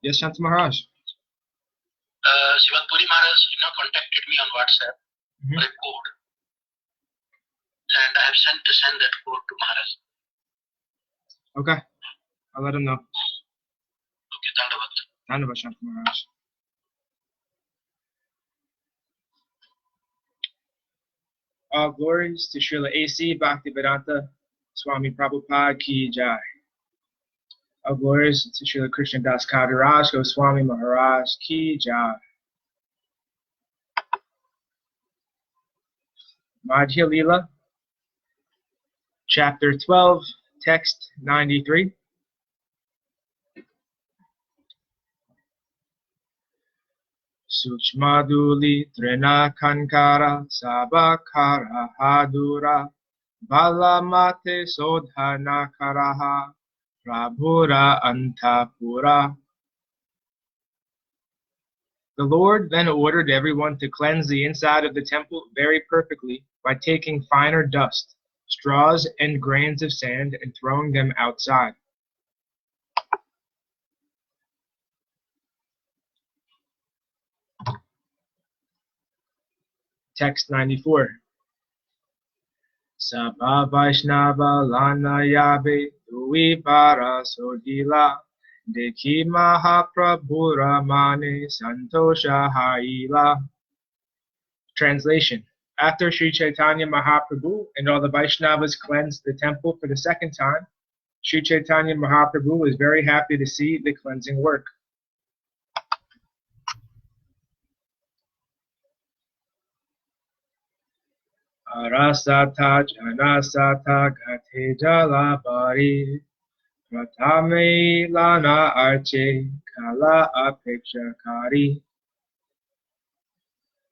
Yes, Shanta Maharaj. Sripad Puri Maharaj contacted me on WhatsApp for a code, and I have sent that code to Maharaj. Okay, I'll let him know. Okay, Dandavad. Dandavad, Shanta Maharaj. All glories to Srila A.C. Bhaktivedanta Swami Prabhupada Ki Jai. All glories to Srila Krishna Das Kaviraj Goswami Maharaj Ki Jai. Madhya Lila, Chapter 12, Text 93. Suchmaduli Trina Kankara Sabakara Hadura Balamate Sodhana Karaha Prabhura Antapura. The Lord then ordered everyone to cleanse the inside of the temple very perfectly by taking finer dust, straws, and grains of sand and throwing them outside. Text 94. Sabha Vaishnava Lana Yabe Dui Para Sodila Dekhi Mahaprabhu Ramane Santosha Haila. Translation. After Sri Chaitanya Mahaprabhu and all the Vaishnavas cleansed the temple for the second time, Sri Chaitanya Mahaprabhu was very happy to see the cleansing work. Arasata Janasata Gate Jalabari Pratame Lana Arche Kala Apekshakari.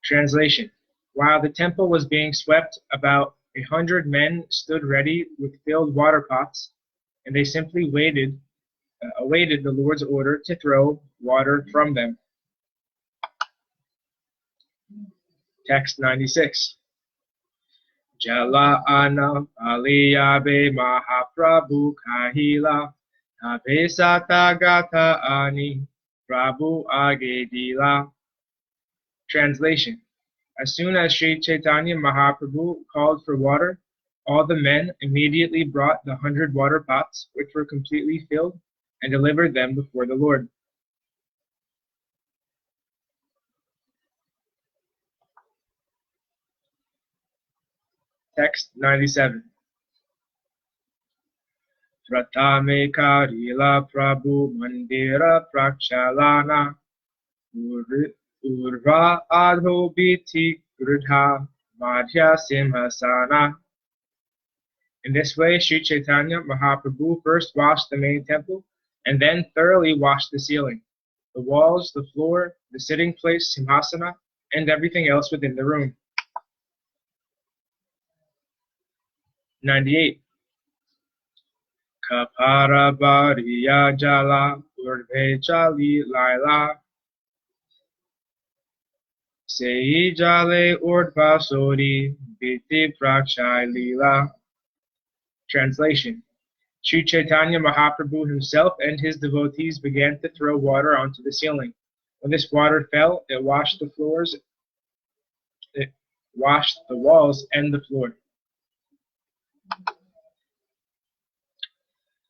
Translation. While the temple was being swept, about 100 men stood ready with filled water pots, and they simply awaited the Lord's order to throw water from them. Text 96. Jala Ana Aliyabe Mahaprabhu Kahila Abe Satagata Ani Prabhu Agedila. Translation. As soon as Sri Chaitanya Mahaprabhu called for water, all the men immediately brought the 100 water pots, which were completely filled, and delivered them before the Lord. Text 97. Pratame Karila Prabhu Mandira Prakshalana Urva Adho Biti Grudha Madhya Simhasana. In this way, Sri Chaitanya Mahaprabhu first washed the main temple and then thoroughly washed the ceiling, the walls, the floor, the sitting place, Simhasana, and everything else within the room. 98. Kapara Bariya Jala Urdhe Chali Laila Sei Jale Urdva Sori Biti Prakshai Lila. Translation. Sri Chaitanya Mahaprabhu himself and his devotees began to throw water onto the ceiling. When this water fell, it washed the floors, it washed the walls and the floor.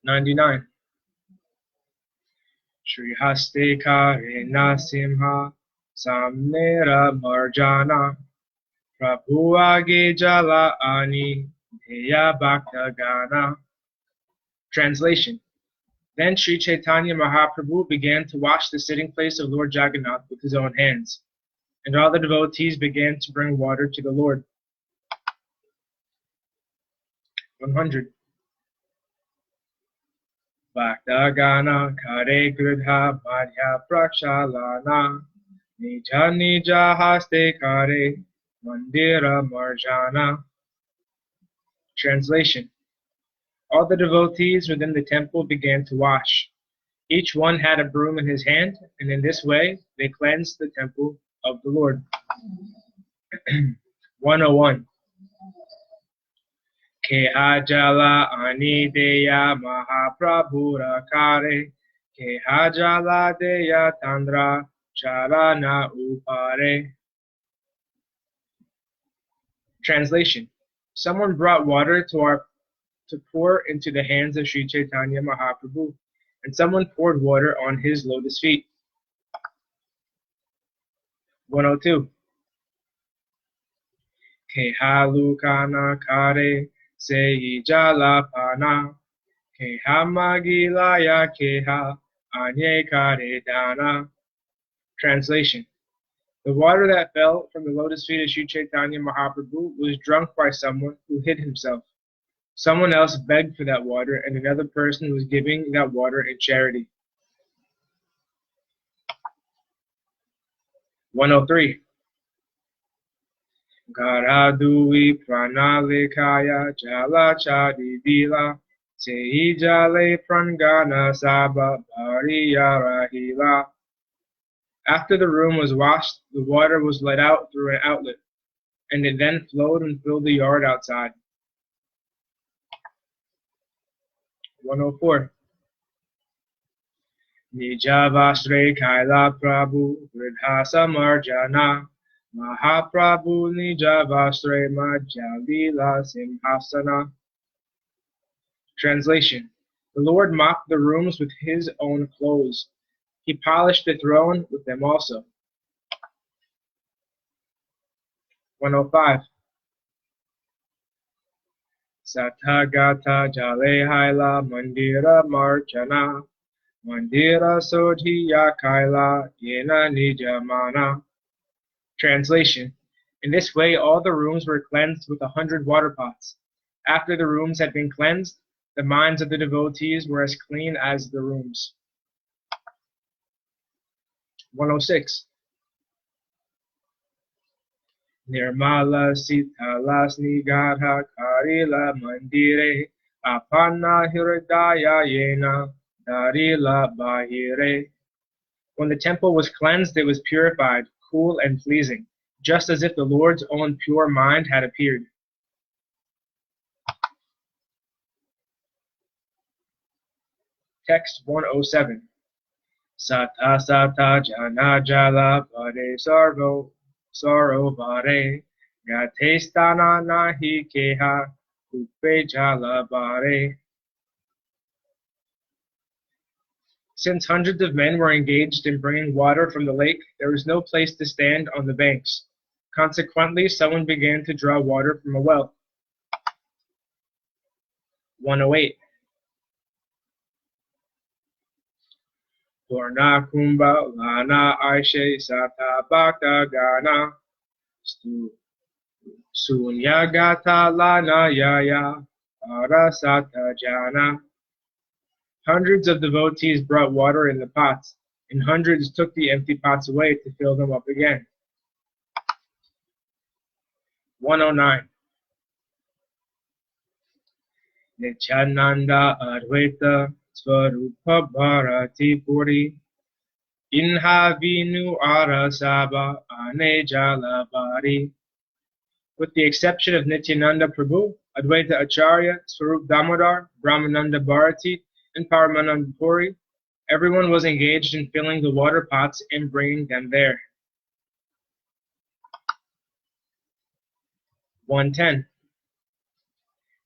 99. Shri Haste Kare Narasimha Samnera Marjana Prabhu Age Jala Ani Deya Bhakta Gana. Translation. Then Sri Chaitanya Mahaprabhu began to wash the sitting place of Lord Jagannath with his own hands, and all the devotees began to bring water to the Lord. 100. Bhakta Gana Kare Grudha Madhya Prakshalana Nija Nija Haste Kare Mandira Marjana. Translation. All the devotees within the temple began to wash. Each one had a broom in his hand, and in this way they cleansed the temple of the Lord. 101. Keha jala ani deya Mahaprabhura kare. Keha jala deya tandra charana upare. Translation. Someone brought water to pour into the hands of Sri Chaitanya Mahaprabhu, and someone poured water on his lotus feet. 102. Keha lukana kare sehi jalapana. Keha magilaya keha anye kare dana. Translation. The water that fell from the lotus feet of Sri Chaitanya Mahaprabhu was drunk by someone who hid himself. Someone else begged for that water, and another person was giving that water in charity. 103. Garadui pranalikaya jala chadi vila sehi jale prangana saba bhariya rahila. After the room was washed, the water was let out through an outlet, and it then flowed and filled the yard outside. 104. Nijavasre Kaila Prabhu Vridhasa Marjana Mahaprabhu Nijavasre Madhya lila Simhasana. Translation. The Lord mopped the rooms with his own clothes. He polished the throne with them also. 105. Sathagata Jale Haila Mandira Marjana Mandira Sodhiya Kaila Yena Nijamana. Translation. In this way all the rooms were cleansed with 100 water pots. After the rooms had been cleansed, the minds of the devotees were as clean as the rooms. 106. Nirmala Sitalas Nigadha Karila Mandire Apana Hiridaya Yena Darila Bahire. When the temple was cleansed, it was purified, cool, and pleasing, just as if the Lord's own pure mind had appeared. Text 107. Sata sata jana jala pade sarvo sarovare gate stana nahi keha upe jala bare. Since hundreds of men were engaged in bringing water from the lake, there was no place to stand on the banks. Consequently, someone began to draw water from a well. 108. Purna kumbha lana aishe sata bhakta gana sunyagata lana yaya arasata jana. Hundreds of devotees brought water in the pots, and hundreds took the empty pots away to fill them up again. 109. Nityananda Advaita Swarupa Bharati Puri Inha Vinu Arasaba Ane Jalabari. With the exception of Nityananda Prabhu, Advaita Acharya, Swarup Damodar, Brahmananda Bharati, and Paramananda Puri, everyone was engaged in filling the water pots and bringing them there. 110.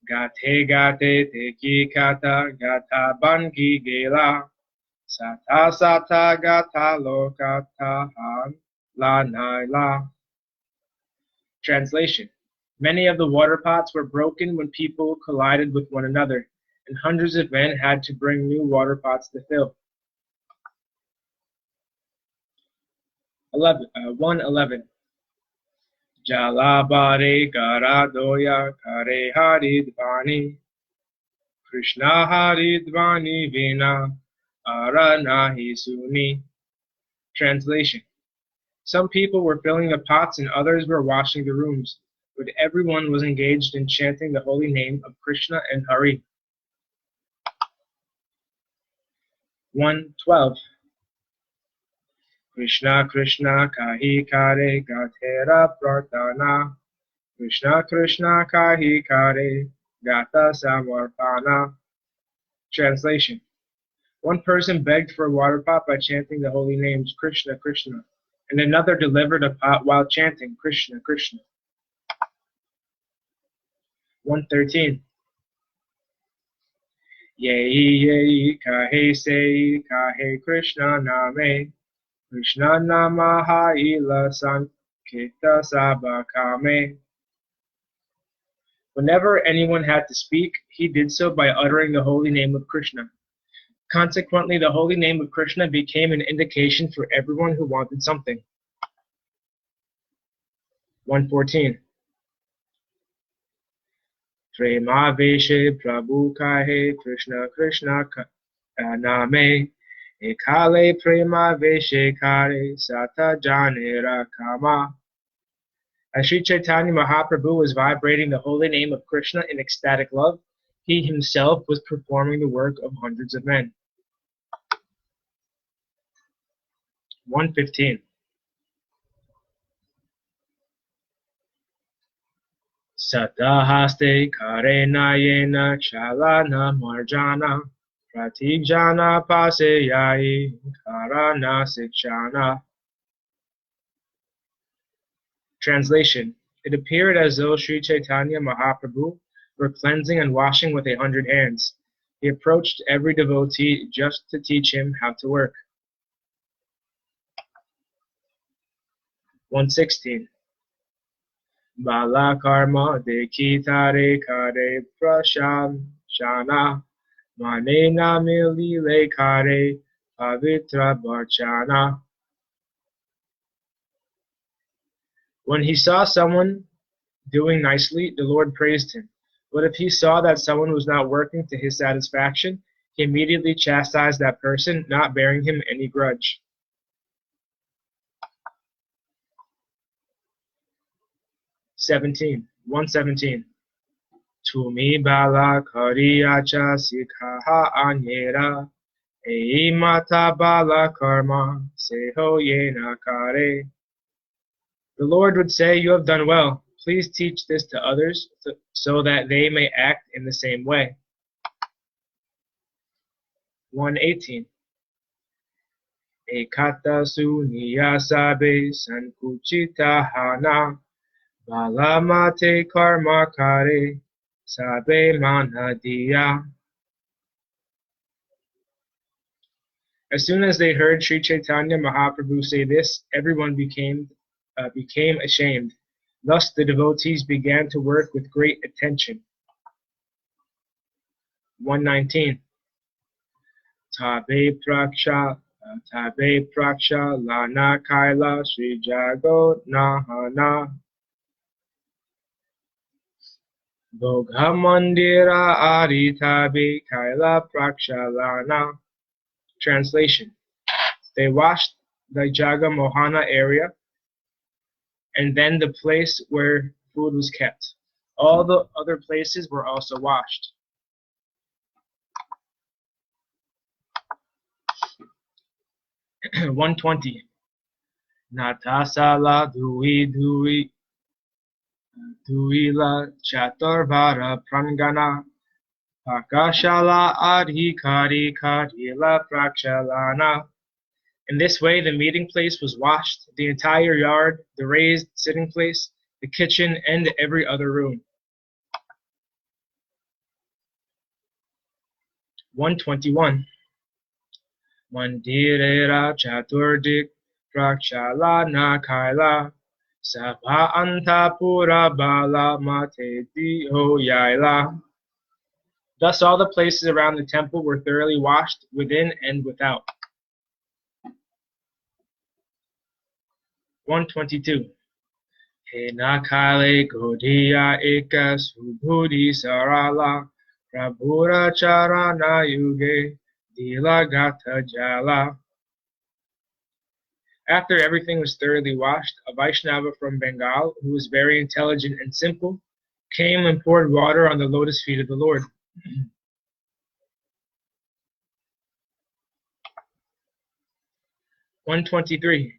Gate gate teki kata gata bangi gela sata sata gata lokata han la naila. Translation. Many of the water pots were broken when people collided with one another, and hundreds of men had to bring new water pots to fill. 111. Jalabare Garadoya Kare Haridvani Krishna Haridvani Vina Aranahi Suni. Translation. Some people were filling the pots and others were washing the rooms, but everyone was engaged in chanting the holy name of Krishna and Hari. 112. Krishna Krishna Kahi Kare Gatera Pratana Krishna Krishna Kahi Kare gata samarpana. Translation. One person begged for a water pot by chanting the holy names Krishna, Krishna, and another delivered a pot while chanting Krishna, Krishna. 113. Yehi kahe se kahe Krishna name, Krishna namaha ila sankita sabakame. Whenever anyone had to speak, he did so by uttering the holy name of Krishna. Consequently, the holy name of Krishna became an indication for everyone who wanted something. 114. Prema Veshe Prabhu Kahe Krishna Krishna Name Ekale Prema Veshe Kare Sata Janera Kama. As Sri Chaitanya Mahaprabhu was vibrating the holy name of Krishna in ecstatic love, he himself was performing the work of hundreds of men. 115. Satahaste karena yena chalana marjana pratijana paseyai karana sikshana. Translation. It appeared as though Sri Chaitanya Mahaprabhu were cleansing and washing with 100 hands. He approached every devotee just to teach him how to work. 116. Bala karma dekitare kare prasham shana manena milile kare pavitra bharchana. When he saw someone doing nicely, the Lord praised him. But if he saw that someone was not working to his satisfaction, he immediately chastised that person, not bearing him any grudge. 117. Tumi bala kariyacha sikhaha anyera ei mata bala karma seho yena kare. The Lord would say, "You have done well. Please teach this to others so that they may act in the same way." 118. Ekata su niyasabe sankuchita hana balamate karma kare sabe manadiya. As soon as they heard Sri Chaitanya Mahaprabhu say this, everyone became ashamed. Thus the devotees began to work with great attention. 119. Tabe praksha lana kaila Sri Jago nahana Bogha mandira ari tabe kaila praksha lana. Translation. They washed the Jaga Mohana area and then the place where food was kept. All the other places were also washed. 120. Natasala duila chaturvara prangana pakashala adhikari karila prakshalana. In this way, the meeting place was washed, the entire yard, the raised sitting place, the kitchen, and every other room. 121. Mandirera chaturdik prakshalana kaila sabha antapura bala mate diho yaila. Thus all the places around the temple were thoroughly washed within and without. 122. Henakale godiya eka subhudi sarala prabhura charana yuge dilagata jala. After everything was thoroughly washed, a Vaishnava from Bengal, who was very intelligent and simple, came and poured water on the lotus feet of the Lord. 123.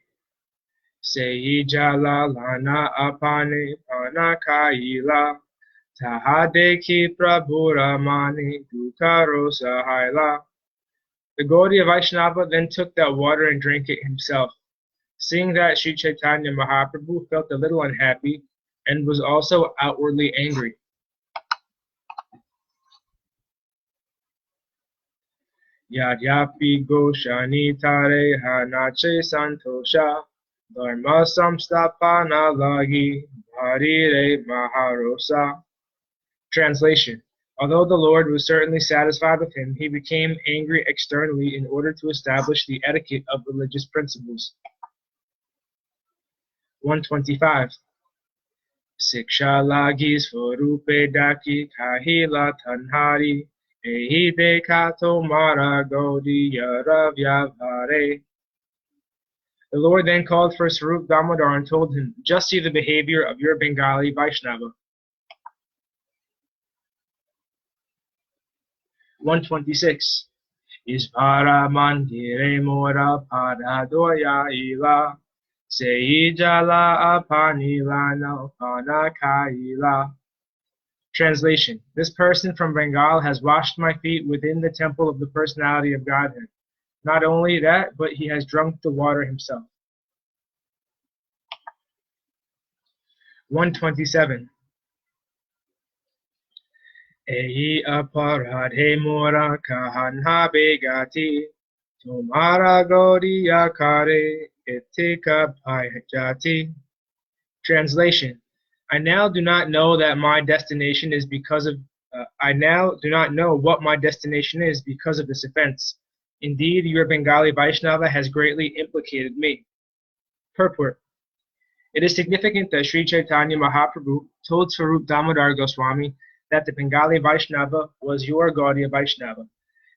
Sehi jala lana apane panakaila Tahadeki Prabhuramani Dukaro Sahaila. The Gaudiya Vaishnava then took that water and drank it himself. Seeing that, Sri Chaitanya Mahaprabhu felt a little unhappy and was also outwardly angry. Yadyapi Goshani Tare Hanache Santosha Dharma Samstapana Lagi Bharire Maharosa. Translation: although the Lord was certainly satisfied with him, he became angry externally in order to establish the etiquette of religious principles. 125. Siksha lagi swarupe daki kahila tanhari ehi dekato mara gaudiya ravyavhare. The Lord then called for Swarup Damodar and told him, just see the behavior of your Bengali Vaishnava. 126. Isvara mandire mora padadoya ila seijala apanilana panakaila. Translation: this person from Bengal has washed my feet within the temple of the personality of Godhead. Not only that, but he has drunk the water himself. 127. Ehi aparadhe mora kahanha begati tumhara gaudiya kare etika bhajati. Translation: I now do not know that my destination is because of I now do not know what my destination is because of this offense. Indeed, your Bengali Vaishnava has greatly implicated me. Purport: it is significant that Sri Chaitanya Mahaprabhu told Swarup Damodar Goswami that the Bengali Vaishnava was your Gaudiya Vaishnava.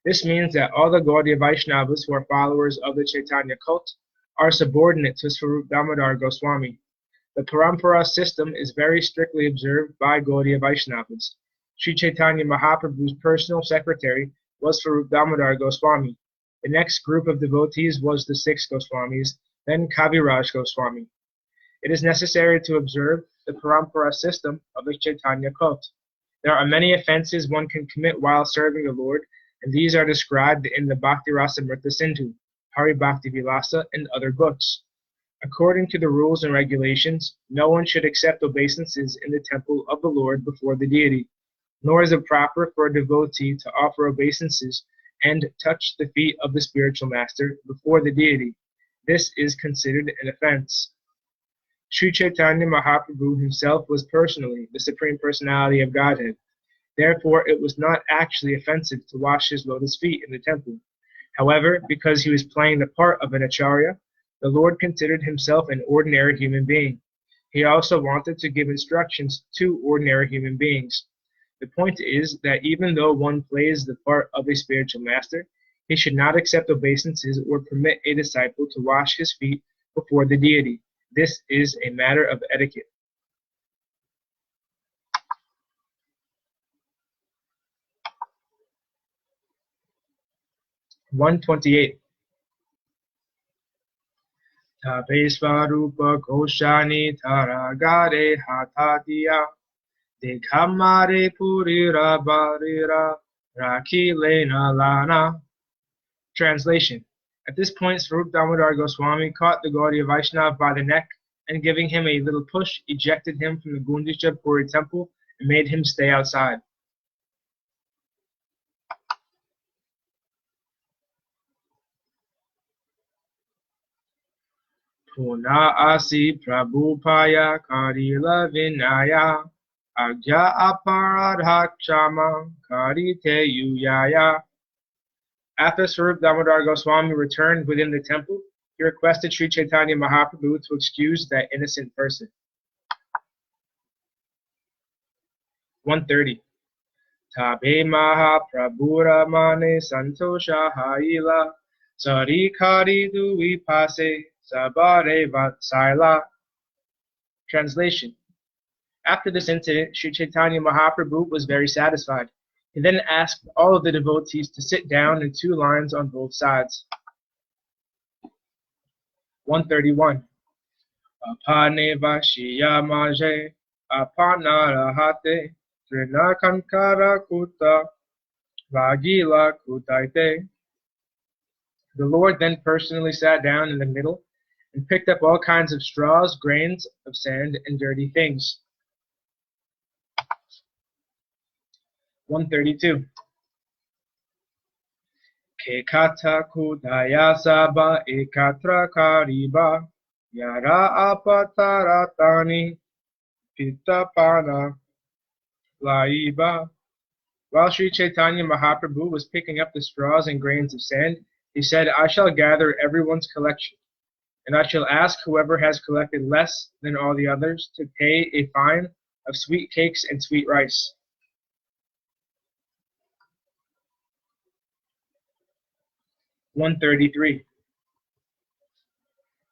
This means that all the Gaudiya Vaishnavas who are followers of the Chaitanya cult are subordinate to Swarup Damodar Goswami. The Parampara system is very strictly observed by Gaudiya Vaishnavas. Sri Chaitanya Mahaprabhu's personal secretary was Swarup Damodar Goswami. The next group of devotees was the 6 Goswamis, then Kaviraj Goswami. It is necessary to observe the Parampara system of the Chaitanya cult. There are many offenses one can commit while serving the Lord, and these are described in the Bhakti Rasamrita Sindhu, Hari Bhakti Vilasa, and other books. According to the rules and regulations, no one should accept obeisances in the temple of the Lord before the deity, nor is it proper for a devotee to offer obeisances and touch the feet of the spiritual master before the deity. This is considered an offense. Sri Chaitanya Mahaprabhu himself was personally the Supreme Personality of Godhead. Therefore, it was not actually offensive to wash his lotus feet in the temple. However, because he was playing the part of an acharya, the Lord considered himself an ordinary human being. He also wanted to give instructions to ordinary human beings. The point is that even though one plays the part of a spiritual master, he should not accept obeisances or permit a disciple to wash his feet before the deity. This is a matter of etiquette. (128) Tapesvarupa Koshani Taragare Hatatiya Dekhamare Purira Barira Raki Lena Lana. Translation: at this point, Swarup Damodar Goswami caught the Gaudiya Vaishnava by the neck and, giving him a little push, ejected him from the Gundicha Puri temple and made him stay outside. Puna asi prabhupaya karila vinaya agya aparadha kshama karite yuyaya. After Swarup Damodar Goswami returned within the temple, he requested Sri Chaitanya Mahaprabhu to excuse that innocent person. 130. Tabe Mahaprabhura mane santosha haila sarikari dui pase sabare vatsaila. Translation: after this incident, Sri Chaitanya Mahaprabhu was very satisfied. He then asked all of the devotees to sit down in 2 lines on both sides. 131. Apane vashiya maje apanarahate Trinakankara Kuta Vagila Kutaite. The Lord then personally sat down in the middle and picked up all kinds of straws, grains of sand, and dirty things. 132. Kekata Kudaya Saba Ekatra Kariba Yara Apataratani Pitapana Laiba. While Sri Chaitanya Mahaprabhu was picking up the straws and grains of sand, he said, I shall gather everyone's collection, and I shall ask whoever has collected less than all the others to pay a fine of sweet cakes and sweet rice. 133.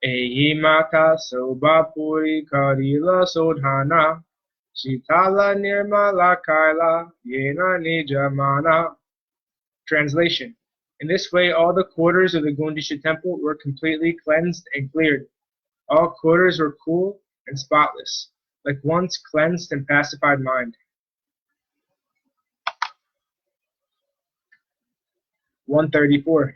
Ehi mata soba puri karila sodhana Shitala nirmala kaila yena nijamana. Translation. In this way, all the quarters of the Gundicha temple were completely cleansed and cleared. All quarters were cool and spotless, like one's cleansed and pacified mind. 134.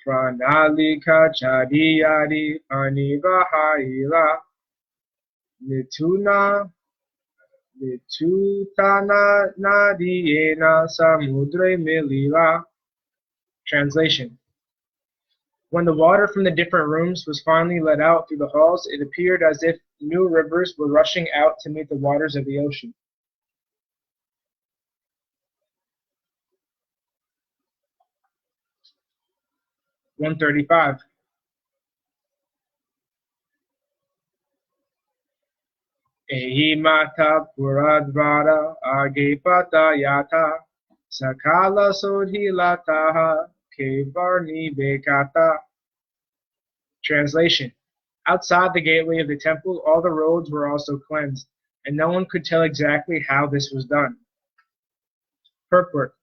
Pranalika chadiyadi anivahaila nitutana nadiyena samudre milila. Translation. When the water from the different rooms was finally let out through the halls, it appeared as if new rivers were rushing out to meet the waters of the ocean. 135. Ehi mata puradvara agepata yata sakala sodhilataha kevarni bekata. Translation. Outside the gateway of the temple, all the roads were also cleansed, and no one could tell exactly how this was done. Purport.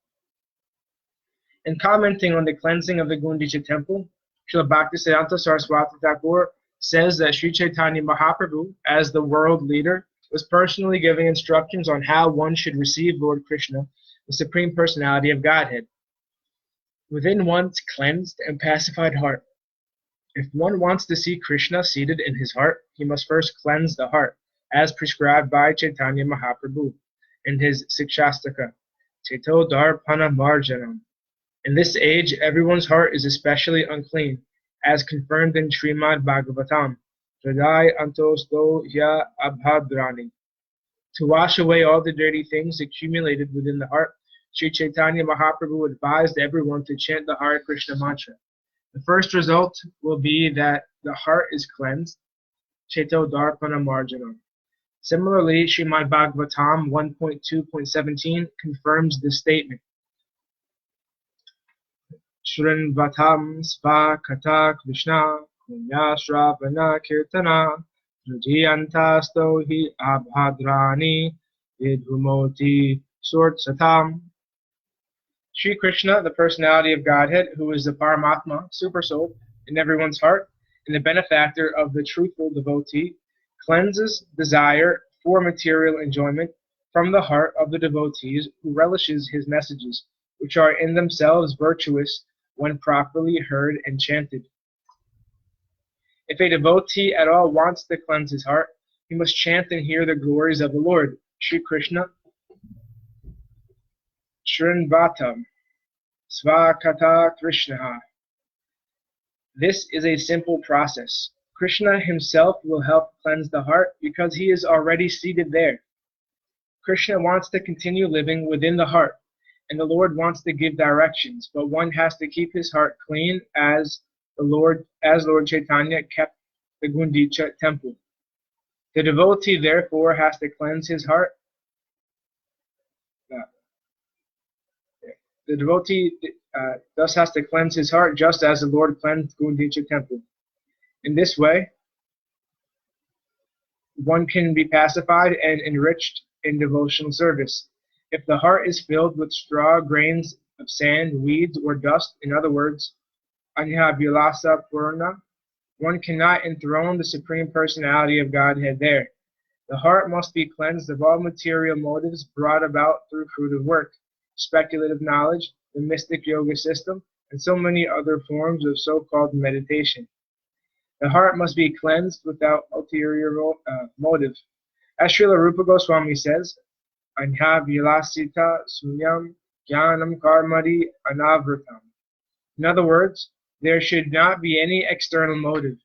In commenting on the cleansing of the Gundicha temple, Srila Bhaktisiddhanta Saraswati Thakur says that Sri Chaitanya Mahaprabhu, as the world leader, was personally giving instructions on how one should receive Lord Krishna, the Supreme Personality of Godhead, within one's cleansed and pacified heart. If one wants to see Krishna seated in his heart, he must first cleanse the heart, as prescribed by Chaitanya Mahaprabhu in his Sikshastaka, Chaito Darpana Marjanam. In this age, everyone's heart is especially unclean, as confirmed in Srimad Bhagavatam, Hridaya Antosto Ya Abhadrani. To wash away all the dirty things accumulated within the heart, Sri Chaitanya Mahaprabhu advised everyone to chant the Hare Krishna mantra. The first result will be that the heart is cleansed, Chaito Darpana Marjanam. Similarly, Srimad Bhagavatam 1.2.17 confirms this statement. Shrinvatam sva kata krishna punyashravana kirtana Rujiyantasto hi abhadrani vidhumoti sort satam. Sri Krishna, the personality of Godhead, who is the Paramatma, Supersoul, in everyone's heart, and the benefactor of the truthful devotee, cleanses desire for material enjoyment from the heart of the devotees who relishes his messages, which are in themselves virtuous when properly heard and chanted. If a devotee at all wants to cleanse his heart, he must chant and hear the glories of the Lord, Sri Krishna. Shrinvatam Svakata Krishna. This is a simple process. Krishna himself will help cleanse the heart because he is already seated there. Krishna wants to continue living within the heart, and the Lord wants to give directions, but one has to keep his heart clean as Lord Chaitanya kept the Gundicha temple. The devotee therefore has to cleanse his heart. The devotee thus has to cleanse his heart just as the Lord cleansed Gundicha temple. In this way, one can be pacified and enriched in devotional service. If the heart is filled with straw, grains of sand, weeds, or dust, in other words, Anya Vilasa Purna, one cannot enthrone the Supreme Personality of Godhead there. The heart must be cleansed of all material motives brought about through fruitive work, speculative knowledge, the mystic yoga system, and so many other forms of so-called meditation. The heart must be cleansed without ulterior motive. As Srila Rupa Goswami says, Anha vilasita sunyam jnanam karmadi anavritam. In other words, there should not be any external motive.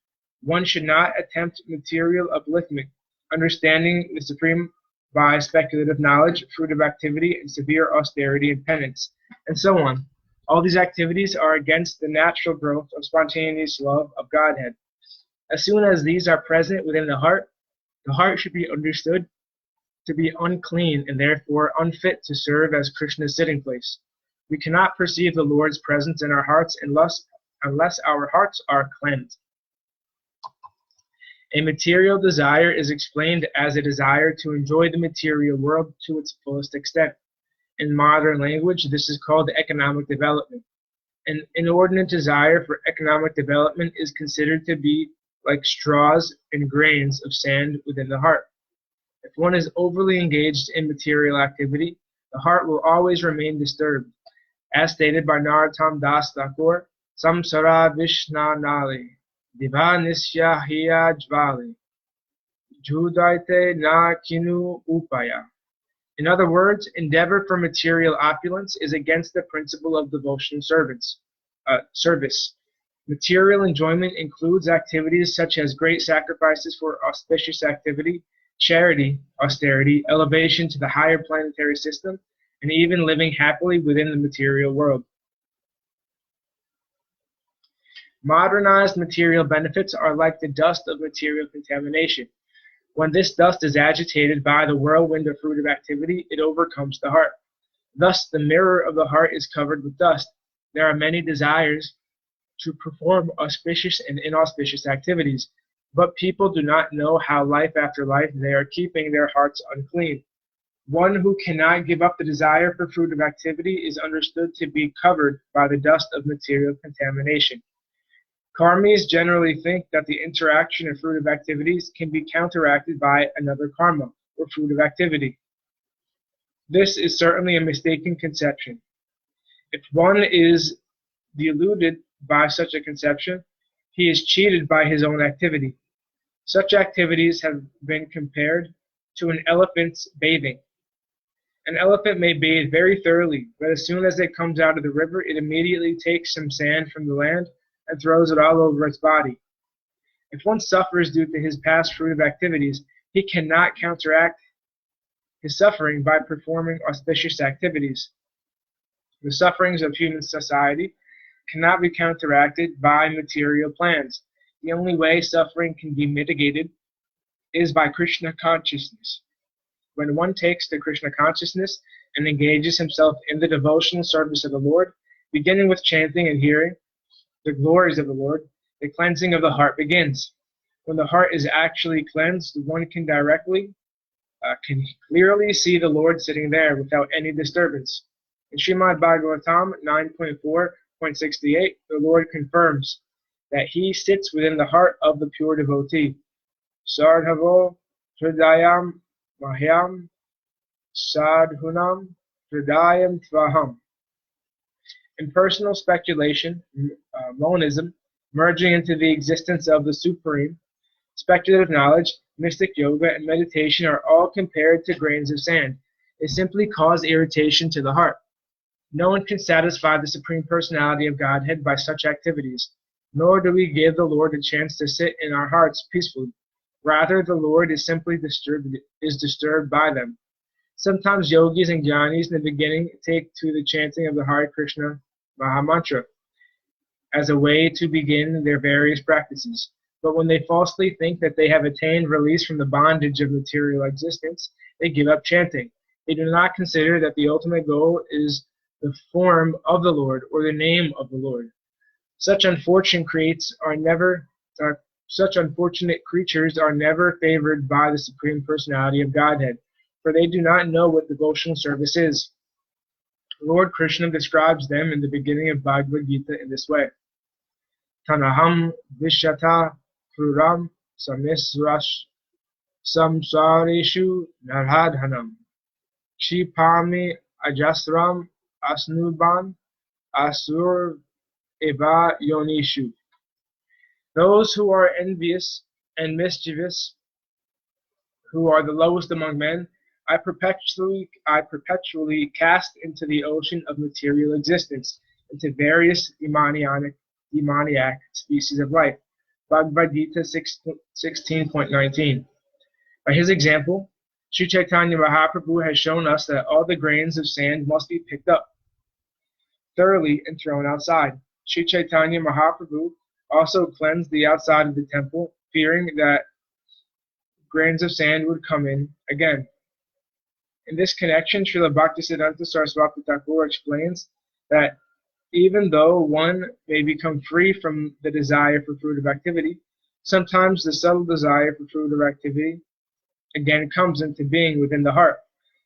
One should not attempt material upliftment, understanding the Supreme by speculative knowledge, fruitive activity, and severe austerity and penance, and so on. All these activities are against the natural growth of spontaneous love of Godhead. As soon as these are present within the heart should be understood to be unclean and therefore unfit to serve as Krishna's sitting place. We cannot perceive the Lord's presence in our hearts unless our hearts are cleansed. A material desire is explained as a desire to enjoy the material world to its fullest extent. In modern language, this is called economic development. An inordinate desire for economic development is considered to be like straws and grains of sand within the heart. If one is overly engaged in material activity, the heart will always remain disturbed. As stated by Narottam Das Thakur, Samsara Vishnanali, Divanisya Hiya Jvali, Judaite Na Kinu Upaya. In other words, endeavor for material opulence is against the principle of devotional service. Material enjoyment includes activities such as great sacrifices for auspicious activity, charity, austerity, elevation to the higher planetary system, and even living happily within the material world. Modernized material benefits are like the dust of material contamination. When this dust is agitated by the whirlwind of fruitive activity, it overcomes the heart. Thus, the mirror of the heart is covered with dust. There are many desires to perform auspicious and inauspicious activities, but people do not know how life after life they are keeping their hearts unclean. One who cannot give up the desire for fruitive activity is understood to be covered by the dust of material contamination. Karmis generally think that the interaction of fruitive activities can be counteracted by another karma, or fruitive activity. This is certainly a mistaken conception. If one is deluded by such a conception, he is cheated by his own activity. Such activities have been compared to an elephant's bathing. An elephant may bathe very thoroughly, but as soon as it comes out of the river, it immediately takes some sand from the land and throws it all over its body. If one suffers due to his past fruitive activities, he cannot counteract his suffering by performing auspicious activities. The sufferings of human society cannot be counteracted by material plans. The only way suffering can be mitigated is by Krishna consciousness. When one takes to Krishna consciousness and engages himself in the devotional service of the Lord, beginning with chanting and hearing the glories of the Lord, the cleansing of the heart begins. When the heart is actually cleansed, one can clearly see the Lord sitting there without any disturbance. In Srimad Bhagavatam 9.4.68, the Lord confirms that He sits within the heart of the pure devotee. Sardhavo Hridayam Mahyam Sadhunam Hridayam Tvaham. Impersonal speculation, monism, merging into the existence of the Supreme, speculative knowledge, mystic yoga, and meditation are all compared to grains of sand. They simply cause irritation to the heart. No one can satisfy the Supreme Personality of Godhead by such activities, nor do we give the Lord a chance to sit in our hearts peacefully. Rather, the Lord is simply disturbed by them. Sometimes yogis and jnanis in the beginning take to the chanting of the Hare Krishna Mahamantra as a way to begin their various practices. But when they falsely think that they have attained release from the bondage of material existence, they give up chanting. They do not consider that the ultimate goal is the form of the Lord or the name of the Lord. Such unfortunate creatures are never favored by the Supreme Personality of Godhead, for they do not know what devotional service is. Lord Krishna describes them in the beginning of Bhagavad Gita in this way. Tanaham Vishata Kruram samsareshu narhadhanam, kshipami ajasram asnuban asur eva yonishu. Those who are envious and mischievous, who are the lowest among men, I perpetually cast into the ocean of material existence, into various demoniac species of life. Bhagavad Gita 16.19. By his example, Sri Chaitanya Mahaprabhu has shown us that all the grains of sand must be picked up thoroughly and thrown outside. Sri Chaitanya Mahaprabhu also cleansed the outside of the temple, fearing that grains of sand would come in again. In this connection, Srila Bhaktisiddhanta Saraswati Thakur explains that even though one may become free from the desire for fruitive activity, sometimes the subtle desire for fruitive activity again comes into being within the heart.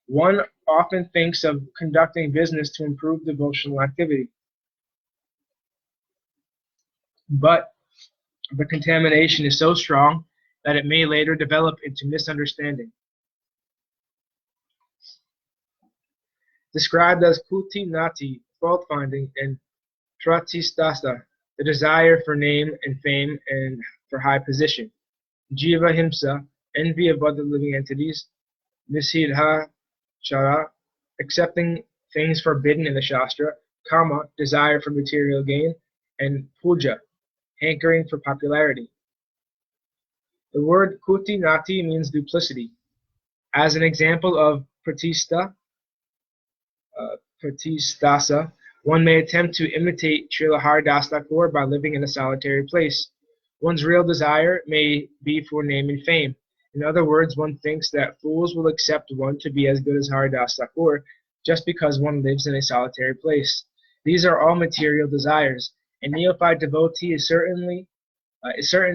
One often thinks of conducting business to improve devotional activity, but the contamination is so strong that it may later develop into misunderstanding. Described as kuti nati, fault-finding, and pratistasa, the desire for name and fame and for high position. Jiva himsa, envy of other living entities. Nisidha chara, accepting things forbidden in the Shastra. Kama, desire for material gain. And puja, hankering for popularity. The word kuti nati means duplicity. As an example of pratistasa, one may attempt to imitate Srila Haridas Thakur by living in a solitary place. One's real desire may be for name and fame. In other words, one thinks that fools will accept one to be as good as Haridas Thakur just because one lives in a solitary place. These are all material desires. A neophyte devotee is certain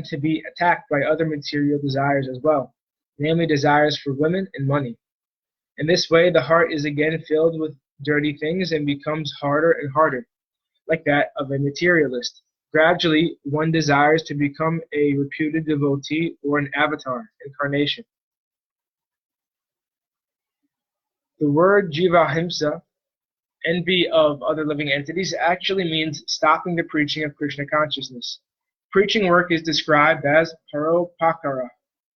to be attacked by other material desires as well, namely desires for women and money. In this way, the heart is again filled with dirty things and becomes harder and harder, like that of a materialist. Gradually, one desires to become a reputed devotee or an avatar incarnation. The word jivahimsa, envy of other living entities, actually means stopping the preaching of Krishna consciousness. Preaching work is described as paropakara,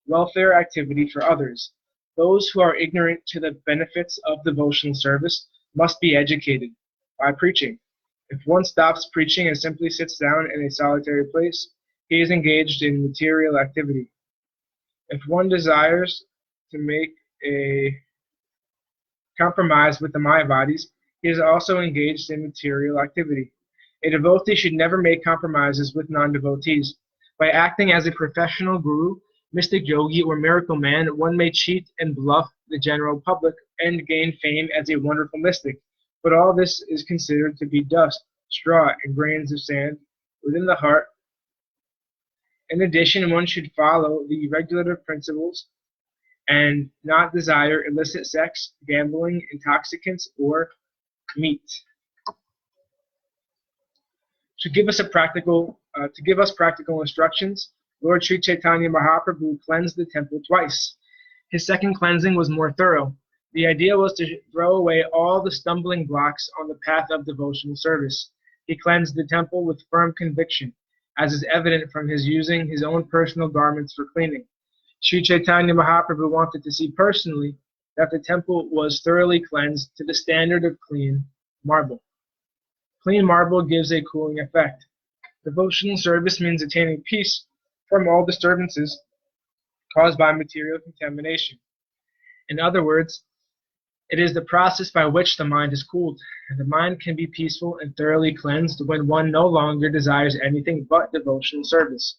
welfare activity for others. Those who are ignorant to the benefits of devotional service must be educated by preaching. If one stops preaching and simply sits down in a solitary place, he is engaged in material activity. If one desires to make a compromise with the Mayavadis, he is also engaged in material activity. A devotee should never make compromises with non-devotees. By acting as a professional guru, mystic yogi, or miracle man, one may cheat and bluff the general public and gain fame as a wonderful mystic. But all this is considered to be dust, straw, and grains of sand within the heart. In addition, one should follow the regulative principles and not desire illicit sex, gambling, intoxicants, or meat. To give us practical instructions, Lord Sri Chaitanya Mahaprabhu cleansed the temple twice. His second cleansing was more thorough. The idea was to throw away all the stumbling blocks on the path of devotional service. He cleansed the temple with firm conviction, as is evident from his using his own personal garments for cleaning. Sri Chaitanya Mahaprabhu wanted to see personally that the temple was thoroughly cleansed to the standard of clean marble. Clean marble gives a cooling effect. Devotional service means attaining peace from all disturbances caused by material contamination. In other words, it is the process by which the mind is cooled. The mind can be peaceful and thoroughly cleansed when one no longer desires anything but devotional service.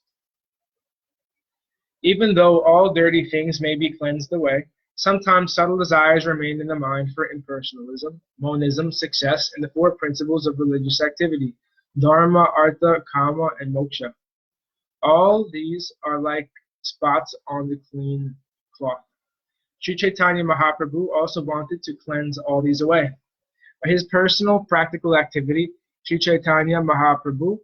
Even though all dirty things may be cleansed away, sometimes subtle desires remain in the mind for impersonalism, monism, success, and the four principles of religious activity: dharma, artha, kama, and moksha. All these are like spots on the clean cloth. Sri Chaitanya Mahaprabhu also wanted to cleanse all these away. By his personal practical activity, Sri Chaitanya Mahaprabhu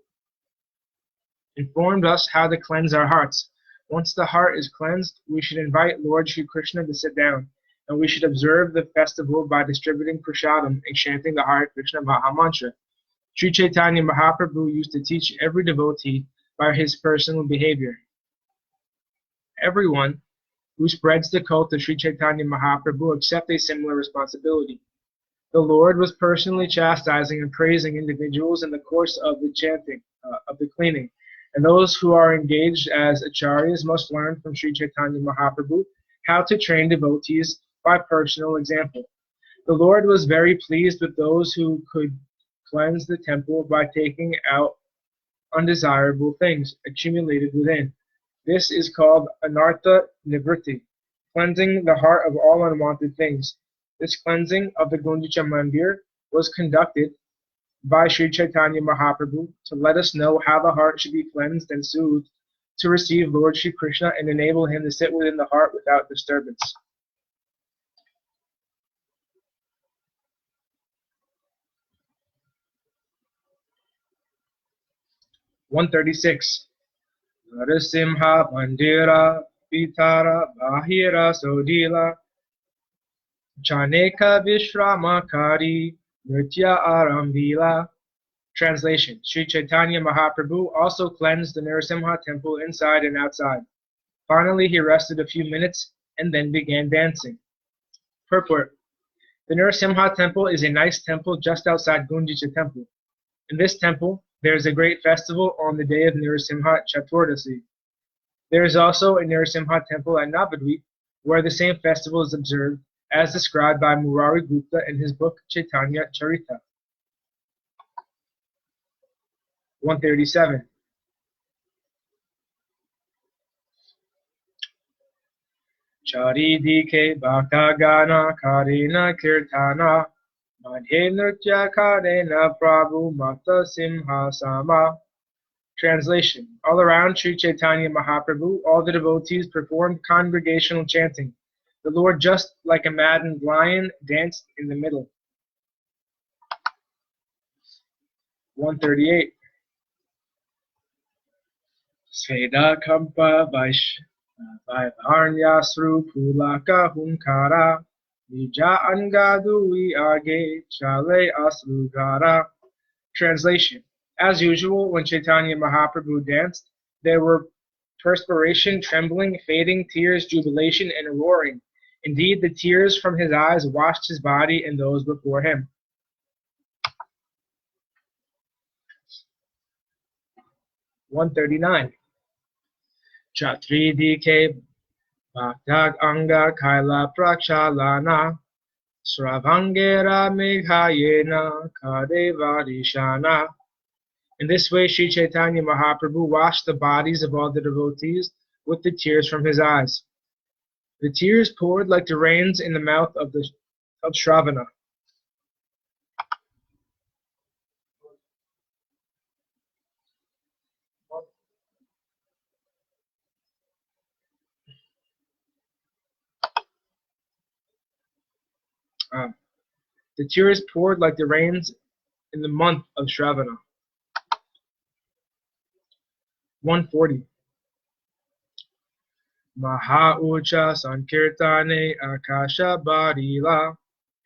informed us how to cleanse our hearts. Once the heart is cleansed, we should invite Lord Sri Krishna to sit down, and we should observe the festival by distributing prasadam and chanting the Hare Krishna Mahamantra. Sri Chaitanya Mahaprabhu used to teach every devotee by his personal behavior. Everyone who spreads the cult of Sri Chaitanya Mahaprabhu accept a similar responsibility. The Lord was personally chastising and praising individuals in the course of the chanting, of the cleaning, and those who are engaged as acharyas must learn from Sri Chaitanya Mahaprabhu how to train devotees by personal example. The Lord was very pleased with those who could cleanse the temple by taking out undesirable things accumulated within. This is called anartha nivritti, cleansing the heart of all unwanted things. This cleansing of the Gundicha Mandir was conducted by Sri Chaitanya Mahaprabhu to let us know how the heart should be cleansed and soothed to receive Lord Sri Krishna and enable him to sit within the heart without disturbance. (136) Narasimha Mandira Pitara Bahira Sodila Chaneka Vishramakari Nritya Arambila. Translation: Sri Chaitanya Mahaprabhu also cleansed the Narasimha Temple inside and outside. Finally, he rested a few minutes and then began dancing. Purport: The Narasimha Temple is a nice temple just outside Gundicha Temple. In this temple, there is a great festival on the day of Narasimha Chaturdashi. There is also a Narasimha Temple at Navadvip, where the same festival is observed, as described by Murari Gupta in his book Chaitanya Charitamrta. 137. Charidike Bhakta Gana Karena Kirtana Madhya Nritya Karena Prabhu Mata Simha Sama. Translation: All around Sri Chaitanya Mahaprabhu, all the devotees performed congregational chanting. The Lord, just like a maddened lion, danced in the middle. 138. Sveda Kampa Vaivarnya Srupulaka Hunkara Nija Angadui Age Chale Aslugara. Translation: As usual, when Chaitanya Mahaprabhu danced, there were perspiration, trembling, fading, tears, jubilation, and roaring. Indeed, the tears from his eyes washed his body and those before him. 139. Chatridike Bhaktag Anga Kaila Prachalana Sravangera Meghayena Kadevarishana. In this way, Sri Chaitanya Mahaprabhu washed the bodies of all the devotees with the tears from his eyes. The tears poured like the rains in the mouth of Shravana. The tears poured like the rains in the month of Shravana. 140. Maha Ucha Sankirtane Akasha Barila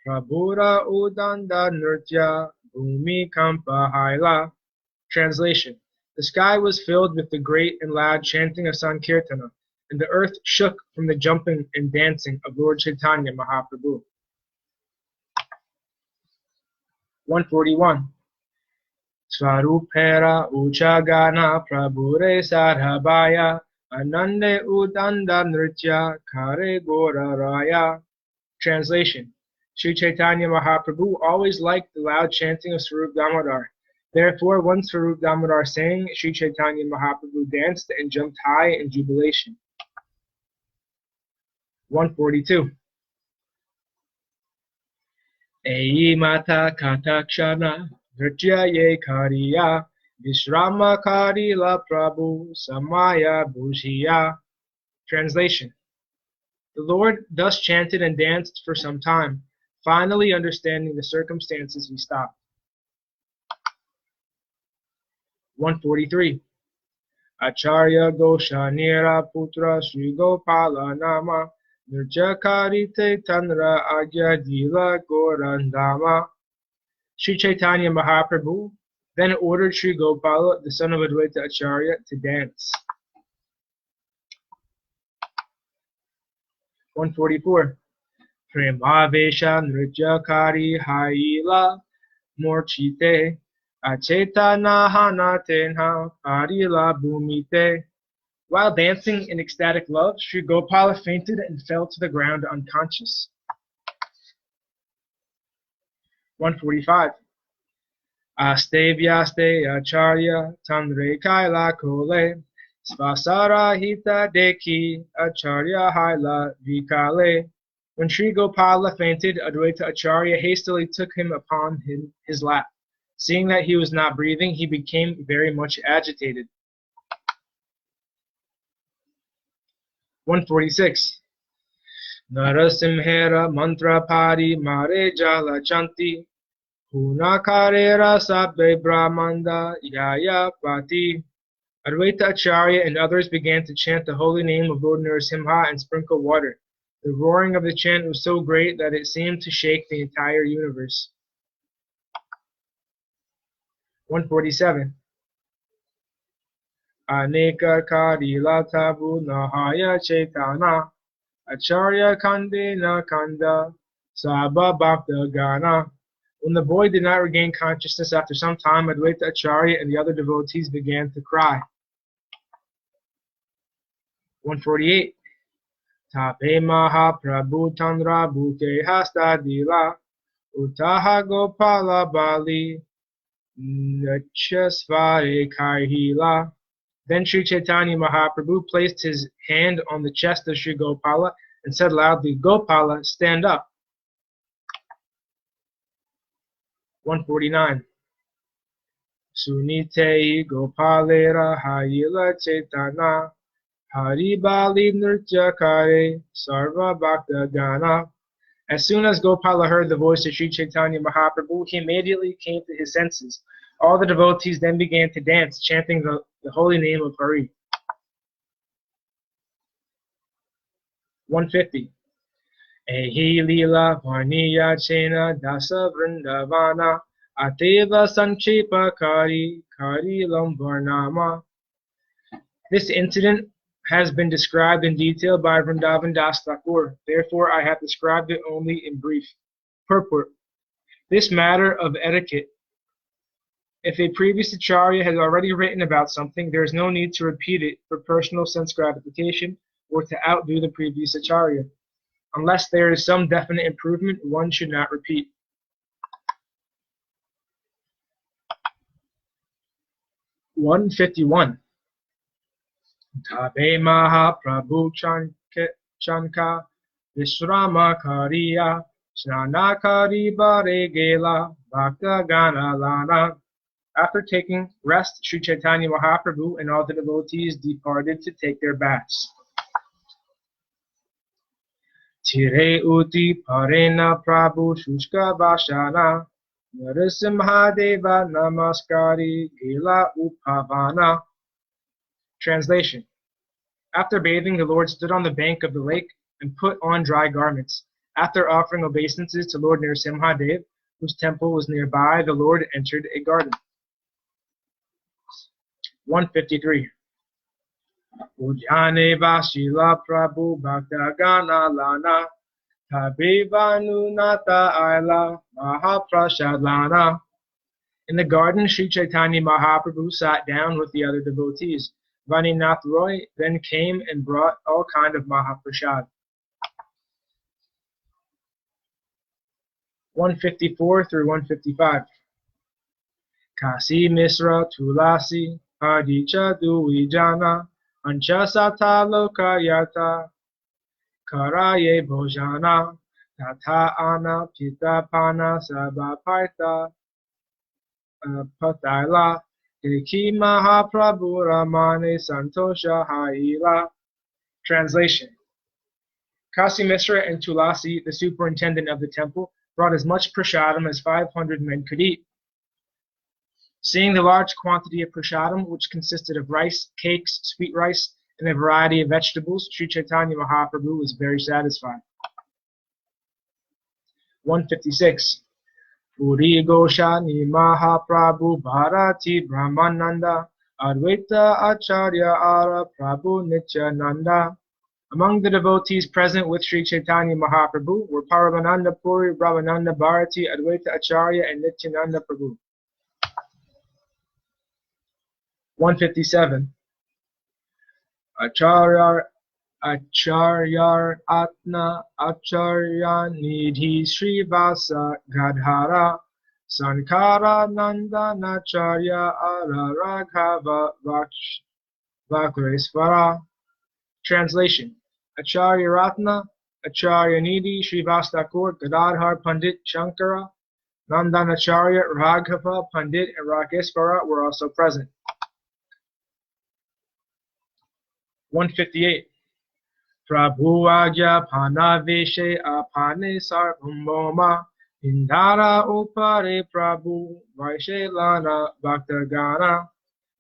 Prabhura Udanda Nurtya Bhumi Kampa Haila. Translation: The sky was filled with the great and loud chanting of Sankirtana, and the earth shook from the jumping and dancing of Lord Chaitanya Mahaprabhu. 141. Swarupera Uchagana Prabhure Sarhabaya Anande Udanda Nritya Kare Gora Raya. Translation: Sri Chaitanya Mahaprabhu always liked the loud chanting of Swarup Damodar. Therefore, when Swarup Damodar sang, Sri Chaitanya Mahaprabhu danced and jumped high in jubilation. 142. Ei Mata Katakshana Nritya Ye Kariya Vishrama Karila Prabhu Samaya Bhujiya. Translation: The Lord thus chanted and danced for some time. Finally, understanding the circumstances, he stopped. 143. Acharya Goshanira Putra Sri Gopala Nama Nirjakarite Tanra Agya Dila Gorandama. Sri Chaitanya Mahaprabhu then ordered Sri Gopala, the son of Advaita Acharya, to dance. 144. Premavesha Nritya Haila Morchite Achetana Hanatenha Harila Bhumite. While dancing in ecstatic love, Sri Gopala fainted and fell to the ground unconscious. 145. Astevyaste Acharya Tanre Kaila Kole Svasarahita Deki Acharya Haila Vikale. When Sri Gopala fainted, Advaita Acharya hastily took him upon his lap. Seeing that he was not breathing, he became very much agitated. 146. Narasimhera mantra pari mare jala chanti Hunakarera sabbe brahmanda yaya pati. Advaita Acharya and others began to chant the holy name of Lord Narasimha and sprinkle water. The roaring of the chant was so great that it seemed to shake the entire universe. 147. Aneka karila tabu nahaya chaitana Acharya kandena kanda sabha bhakta gana. When the boy did not regain consciousness after some time, Advaita Acharya and the other devotees began to cry. 148. Tape Mahaprabhu Tandra Bhuke Hasta Dila Utaha Gopala Bali Nachasvare Kaihila. Then Sri Chaitanya Mahaprabhu placed his hand on the chest of Sri Gopala and said loudly, Gopala, stand up. 149. Sunite Gopalera Hayila Chaitana Haribali Nirjakare Sarva Bhakta Gana. As soon as Gopala heard the voice of Sri Chaitanya Mahaprabhu, he immediately came to his senses. All the devotees then began to dance, chanting the holy name of Puri. 150. Ehi lila varniya chena dasa vrindavana ateva sanchipa kari lam varnama. This incident has been described in detail by Vrindavan Das Thakur. Therefore, I have described it only in brief. Purport. This matter of etiquette. If a previous acharya has already written about something, there is no need to repeat it for personal sense gratification or to outdo the previous acharya. Unless there is some definite improvement, one should not repeat. 151. Tabe Mahaprabhu Chanka Vishrama Kariya Snana Kari Bare Gela Bhakta Gana Lana. After taking rest, Sri Chaitanya Mahaprabhu and all the devotees departed to take their baths. Tire uti parena Prabhu Shushka Vashana Narasimha Deva Namaskari Gela Upavana. Translation. After bathing, the Lord stood on the bank of the lake and put on dry garments. After offering obeisances to Lord Narasimha Dev, whose temple was nearby, the Lord entered a garden. 153. Ujjane Vasila Prabhu Bhakta Gana Lana Tabivanu Nata Aila Mahaprashadlana. In the garden, Sri Chaitanya Mahaprabhu sat down with the other devotees. Vaninath Roy then came and brought all kind of Mahaprasad. 154 through 155. Kasi Misra Tulasi Padicha Duwijana Ancha Sata Lokayata Karaye Bhojana Tata Ana Pita Pana Sabapaita Pataila Deki Mahaprabhu Ramane Santosha Haila. Translation. Kasi Misra and Tulasi, the superintendent of the temple, brought as much prasadam as 500 men could eat. Seeing the large quantity of prasadam, which consisted of rice, cakes, sweet rice, and a variety of vegetables, Sri Chaitanya Mahaprabhu was very satisfied. 156. Puri Goshani Mahaprabhu Bharati Brahmananda Advaita Acharya Ara Prabhu Nityananda. Among the devotees present with Sri Chaitanya Mahaprabhu were Paramananda Puri, Brahmananda Bharati, Advaita Acharya, and Nityananda Prabhu. 157. Acharyar Atna Acharya Nidhi Srivasa Gadhara Sankara Nandanacharya Ara Raghava Vakresvara. Translation. Acharya Ratna, Acharya Nidhi, Srivasa Thakur, Gadadhar Pandit Shankara, Nandanacharya, Raghava Pandit, and Raghesvara were also present. 158. Prabhu Agya Panaveshe Apane Sarvambhoma Indara Upare Prabhu Vaishe Lana Bhaktagana.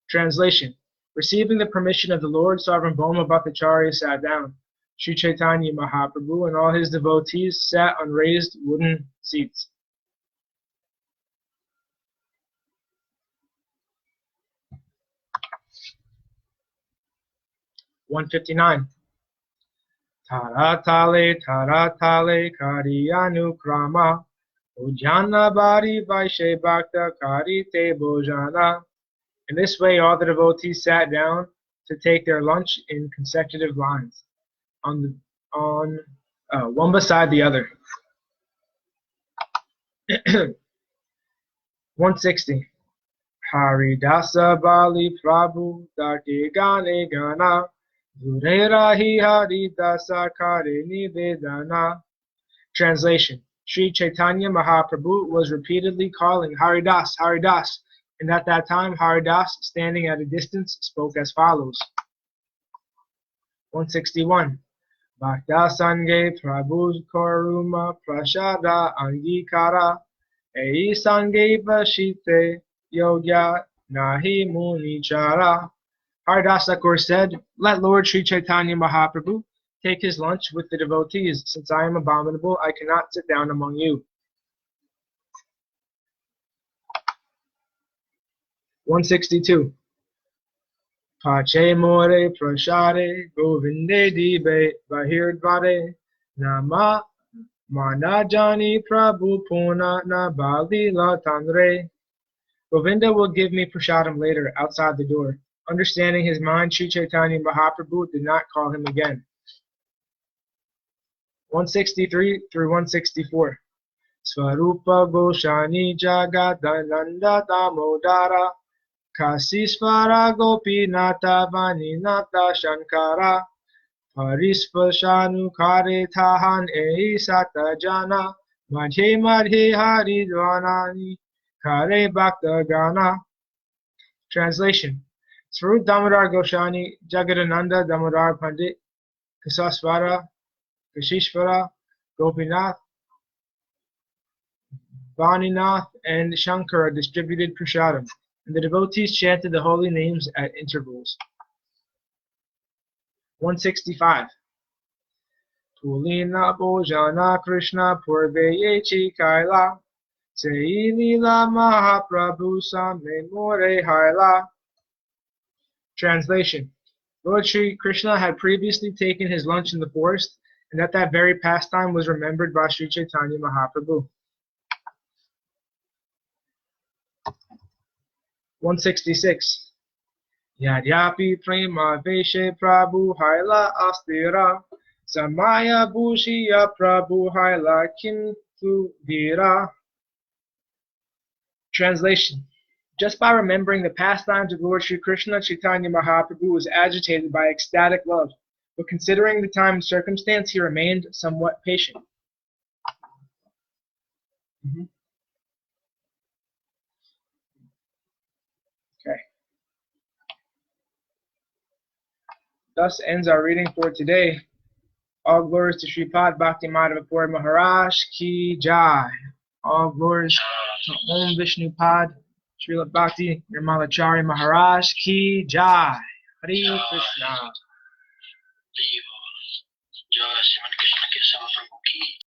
Translation. Receiving the permission of the Lord, Sarvambhauma Bhattacharya sat down. Sri Chaitanya Mahaprabhu and all his devotees sat on raised wooden seats. 159. Taratale Kariyanu Krama Ujjana Bari Vaishe Bhakta Karite Bhojana. In this way, all the devotees sat down to take their lunch in consecutive lines, one beside the other. 160. Haridasa Bali Prabhu Dake Gane Gana Durerahi Haridasa Kare Nivedana. Translation. Sri Chaitanya Mahaprabhu was repeatedly calling Haridas, Haridas, and at that time Haridas, standing at a distance, spoke as follows. 161. Bhakta Sange Prabhu Koruma Prashada Angikara Ei Sange Vashite Yogya Nahi Munichara. Haridas Thakur said, "Let Lord Sri Chaitanya Mahaprabhu take his lunch with the devotees. Since I am abominable, I cannot sit down among you." 162. Pache more prashare govinde dibe bahirdvare nama manajani prabhu puna na bali la tanre. Govinda will give me prasadam later outside the door. Understanding his mind, Sri Chaitanya Mahaprabhu did not call him again. 163 through 164. Swarupa Goshani Jagadananda Damodara Kasisvara Gopinata Vaninata Shankara Parispashanu Kare Tahan Ei Satajana Madhe Madhe Haridvanani Kare Bhaktagana. Translation. Swarup Damodar Goshani Jagadananda Damodar Pandit Kasisvara Gopinath Vaninath and Shankara distributed prasadam, and the devotees chanted the holy names at intervals. 165. Tulina Bojana Krishna Purveyechi Kaila Sei lila Mahaprabhu Same More Haila. Translation. Lord Sri Krishna had previously taken his lunch in the forest, and that very pastime was remembered by Sri Chaitanya Mahaprabhu. 166. Yadyapi prema veshe prabhu haila astira samaya bhushiya prabhu haila kintu dira. Translation. Just by remembering the pastimes of Lord Sri Krishna, Chaitanya Mahaprabhu was agitated by ecstatic love, but considering the time and circumstance, he remained somewhat patient. Okay. Thus ends our reading for today. All glories to Sripad Bhakti Madhava Puri Maharaj Ki Jai. All glories to Om Vishnupad Srila Bhakti Nirmalachari Maharaj ki Jai. Hare Krishna. Jai Shriman Krishna Kesava Prabhu ki